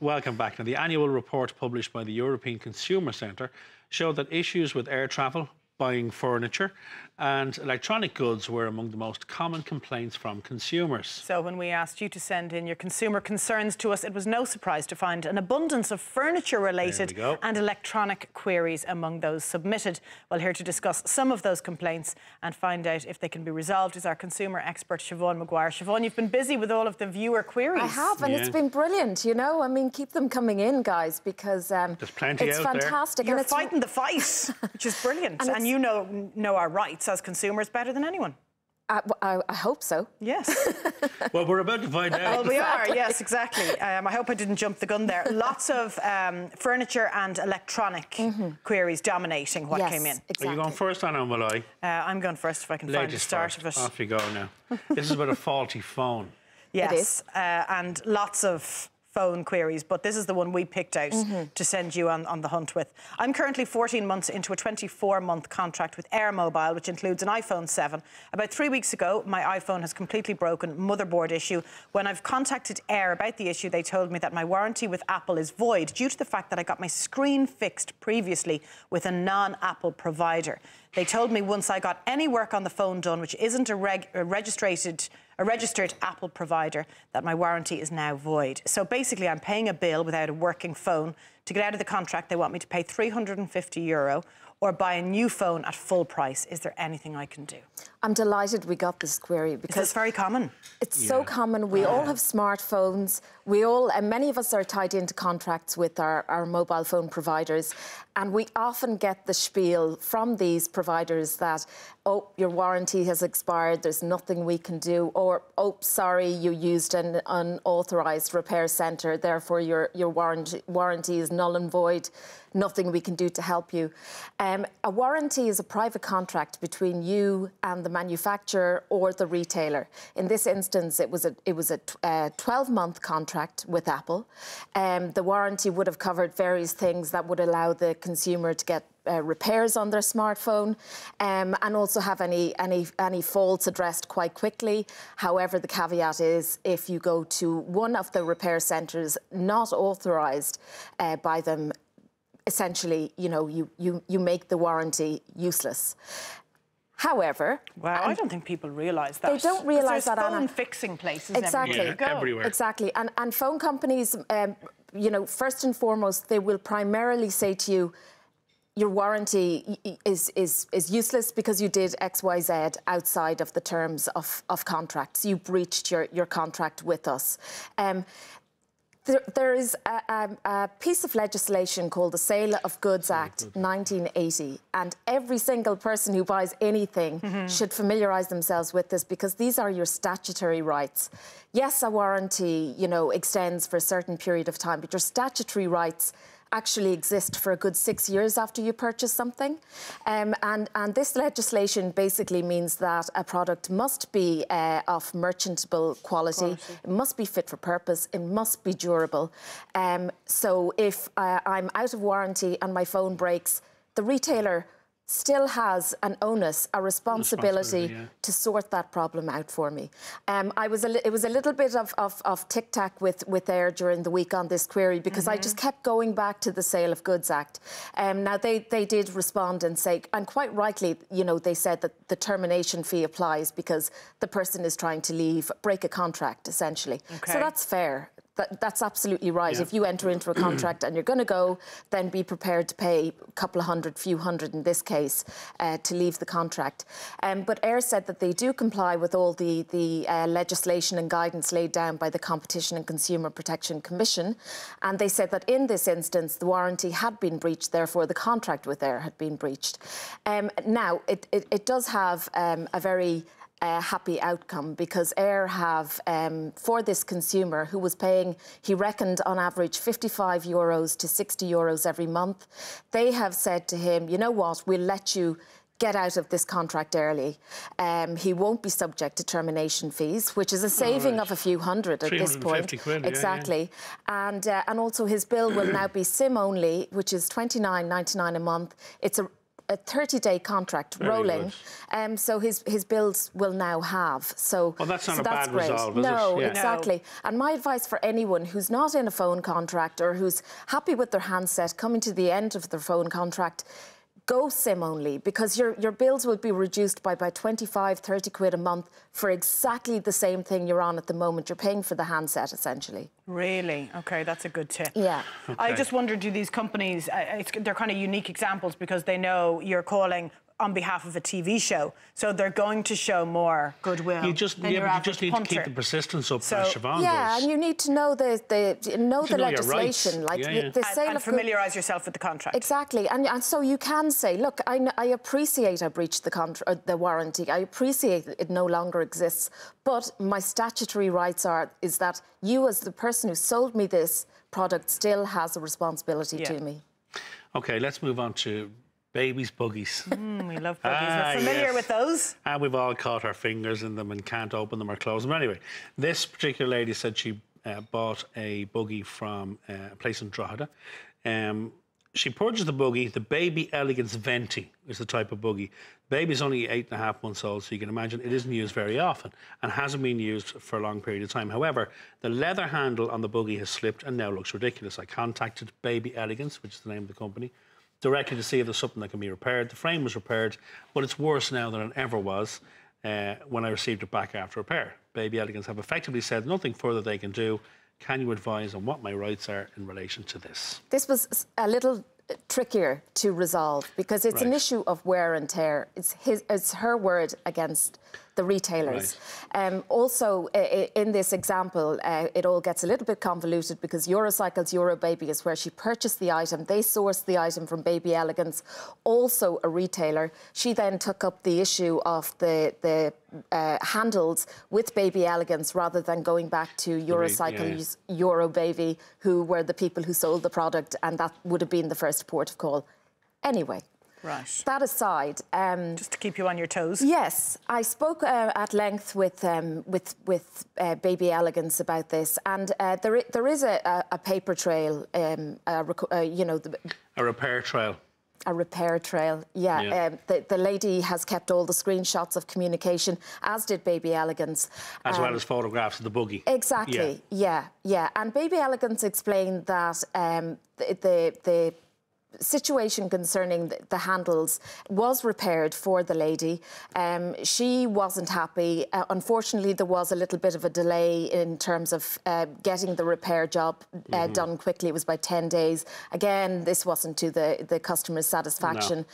Welcome back. Now, the annual report published by the European Consumer Centre showed that issues with air travel, buying furniture and electronic goods were among the most common complaints from consumers. So when we asked you to send in your consumer concerns to us, it was no surprise to find an abundance of furniture-related and electronic queries among those submitted. Well, here to discuss some of those complaints and find out if they can be resolved is our consumer expert, Siobhan Maguire. Siobhan, you've been busy with all of the viewer queries. I have, and it's been brilliant, you know. I mean, keep them coming in, guys, because there's plenty it's out fantastic. You're and fighting the fight, which is brilliant. And you know our rights as consumers better than anyone. I hope so. Yes. Well, we're about to find out. Well, we are, yes, exactly. I hope I didn't jump the gun there. Lots of furniture and electronic queries dominating what came in. Exactly. Are you going first, Anna, or will I? I'm going first if I can find the start of it. Off you go now. This is about a faulty phone. Yes, it is. And lots of phone queries, but this is the one we picked out to send you on the hunt with. I'm currently 14 months into a 24-month contract with Air Mobile, which includes an iPhone 7. About 3 weeks ago, my iPhone has completely broken, motherboard issue. When I've contacted Air about the issue, they told me that my warranty with Apple is void due to the fact that I got my screen fixed previously with a non-Apple provider. They told me once I got any work on the phone done, which isn't a registered Apple provider, that my warranty is now void. So basically, I'm paying a bill without a working phone. To get out of the contract, they want me to pay €350 or buy a new phone at full price. Is there anything I can do? I'm delighted we got this query because it's very common. It's so common. We all have smartphones. And many of us are tied into contracts with our mobile phone providers, and we often get the spiel from these providers that, oh, your warranty has expired, there's nothing we can do, or, oh, sorry, you used an unauthorised repair centre, therefore your warranty is null and void, nothing we can do to help you. A warranty is a private contract between you and the manufacturer or the retailer. In this instance, it was a 12-month contract with Apple. The warranty would have covered various things that would allow the consumer to get repairs on their smartphone and also have any faults addressed quite quickly. However, the caveat is if you go to one of the repair centres not authorised by them, essentially, you know, you make the warranty useless. However... Well, I don't think people realise that. They don't realise that, Anna. There's phone-fixing places everywhere. Exactly. And phone companies, you know, first and foremost, they will primarily say to you, your warranty is useless because you did X, Y, Z outside of the terms of contracts. You breached your contract with us. There is a piece of legislation called the Sale of Goods Act 1980, and every single person who buys anything should familiarise themselves with this because these are your statutory rights. Yes, a warranty, you know, extends for a certain period of time, but your statutory rights actually exist for a good 6 years after you purchase something. And this legislation basically means that a product must be of merchantable quality, it must be fit for purpose, it must be durable. So if I'm out of warranty and my phone breaks, the retailer still has an onus, a responsibility to sort that problem out for me. It was a little bit of tic-tac with Air during the week on this query because I just kept going back to the Sale of Goods Act. Now, they did respond and say, and quite rightly, you know, they said that the termination fee applies because the person is trying to break a contract, essentially. So that's fair. That's absolutely right. If you enter into a contract and you're going to go, then be prepared to pay a couple of hundred, few hundred in this case, to leave the contract. But Air said that they do comply with all the legislation and guidance laid down by the Competition and Consumer Protection Commission. And they said that in this instance, the warranty had been breached, therefore the contract with Air had been breached. Now, it does have a very happy outcome because Air have, for this consumer who was paying, he reckoned on average €55 to €60 every month, they have said to him, you know what, we'll let you get out of this contract early. He won't be subject to termination fees, which is a saving of a few hundred at this point. £350, exactly. And also his bill will now be SIM only, which is £29.99 a month. It's a 30-day contract rolling. So his bills will now halve. So, well, that's not so a that's bad great. result, is no, it? Yeah. exactly. And my advice for anyone who's not in a phone contract or who's happy with their handset, coming to the end of their phone contract, go SIM only, because your bills will be reduced by about 25, 30 quid a month for exactly the same thing you're on at the moment. You're paying for the handset, essentially. Really? OK, that's a good tip. Yeah. Okay. I just wonder, do these companies, they're kind of unique examples because they know you're calling on behalf of a TV show, so they're going to show more goodwill. You just need to keep the persistence up, as Siobhan does. And you need to know the legislation, like the sale and familiarise yourself with the contract. Exactly, and so you can say, look, I appreciate I breached the warranty. I appreciate it no longer exists, but my statutory rights is that you, as the person who sold me this product, still has a responsibility to me. OK, let's move on to babies' buggies. We love buggies. We're familiar with those. And we've all caught our fingers in them and can't open them or close them. Anyway, this particular lady said she bought a buggy from a place in Drogheda. She purchased the buggy. The Baby Elegance Venti is the type of buggy. The baby's only 8.5 months old, so you can imagine it isn't used very often and hasn't been used for a long period of time. However, the leather handle on the buggy has slipped and now looks ridiculous. I contacted Baby Elegance, which is the name of the company, directly to see if there's something that can be repaired. The frame was repaired, but it's worse now than it ever was when I received it back after repair. Baby Elegance have effectively said nothing further they can do. Can you advise on what my rights are in relation to this? This was a little trickier to resolve because it's an issue of wear and tear. It's her word against the retailers. Also, in this example, it all gets a little bit convoluted because Eurocycles Eurobaby is where she purchased the item. They sourced the item from Baby Elegance, also a retailer. She then took up the issue of the handles with Baby Elegance rather than going back to Eurocycles Eurobaby, who were the people who sold the product, and that would have been the first port of call. Anyway. Right. That aside, just to keep you on your toes. Yes, I spoke at length with Baby Elegance about this, and there is a paper trail, a repair trail. A repair trail, the lady has kept all the screenshots of communication, as did Baby Elegance. As well as photographs of the buggy. Exactly, yeah. And Baby Elegance explained that the situation concerning the handles was repaired for the lady. She wasn't happy. Unfortunately, there was a little bit of a delay in terms of getting the repair job done quickly. It was about 10 days. Again, this wasn't to the customer's satisfaction.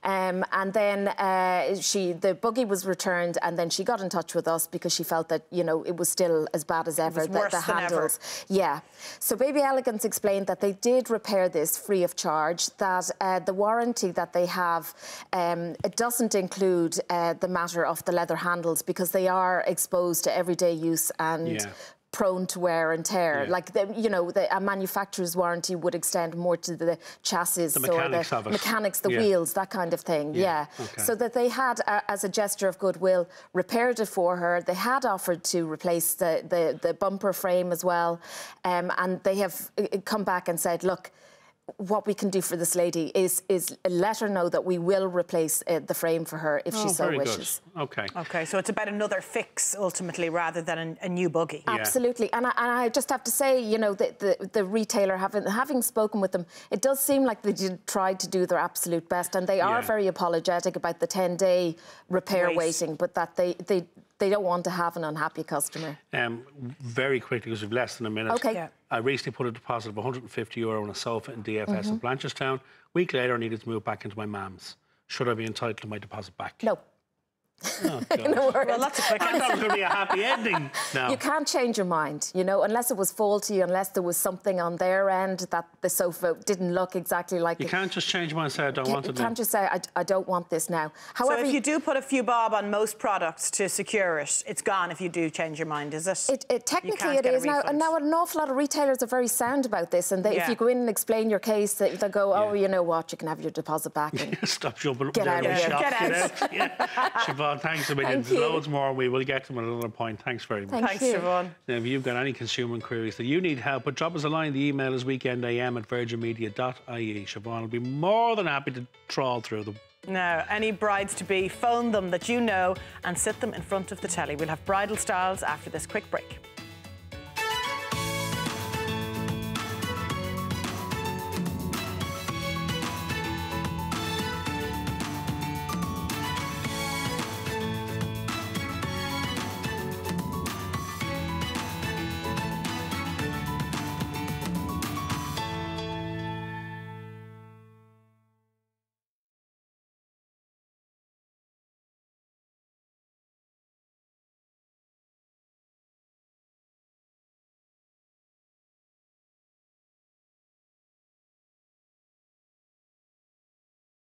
No. And then the buggy was returned, and then she got in touch with us because she felt that, it was still as bad as ever. It was worse the handles. Than ever. Yeah. So Baby Elegance explained that they did repair this free of charge, that the warranty that they have, it doesn't include the matter of the leather handles because they are exposed to everyday use and prone to wear and tear. Like, a manufacturer's warranty would extend more to the chassis or the mechanics, the wheels, that kind of thing. Okay. So that they had, as a gesture of goodwill, repaired it for her. They had offered to replace the bumper frame as well. And they have come back and said, look, what we can do for this lady is let her know that we will replace the frame for her if she so wishes. Good. OK, so it's about another fix, ultimately, rather than a new buggy. Absolutely. And I just have to say, the retailer, having spoken with them, it does seem like they tried to do their absolute best, and they are very apologetic about the 10-day repair waiting, but that they don't want to have an unhappy customer. Very quickly, because we've less than a minute. OK. Yeah. I recently put a deposit of €150 on a sofa in DFS in Blanchardstown. A week later, I needed to move back into my mum's. Should I be entitled to my deposit back? No. Oh, God. Well, that's a quick I thought it was going to be a happy ending now. You can't change your mind, unless it was faulty, unless there was something on their end that the sofa didn't look exactly like You can't just change your mind and say, I don't want it now. You can't just say, I don't want this now. However, so if you do put a few bob on most products to secure it, it's gone if you do change your mind, is it? Technically it is. Now an awful lot of retailers are very sound about this, and if you go in and explain your case, they go, oh, you know what, you can have your deposit back. And stop jumping up and down the shop. Get out. Siobhan, thanks a million. There's loads more. We will get to them at another point. Thanks very much. Thanks, Siobhan. Now, if you've got any consumer queries that you need help with, drop us a line. The email is weekendam@virginmedia.ie. Siobhan will be more than happy to trawl through them. Now, any brides-to-be, phone them that you know and sit them in front of the telly. We'll have bridal styles after this quick break.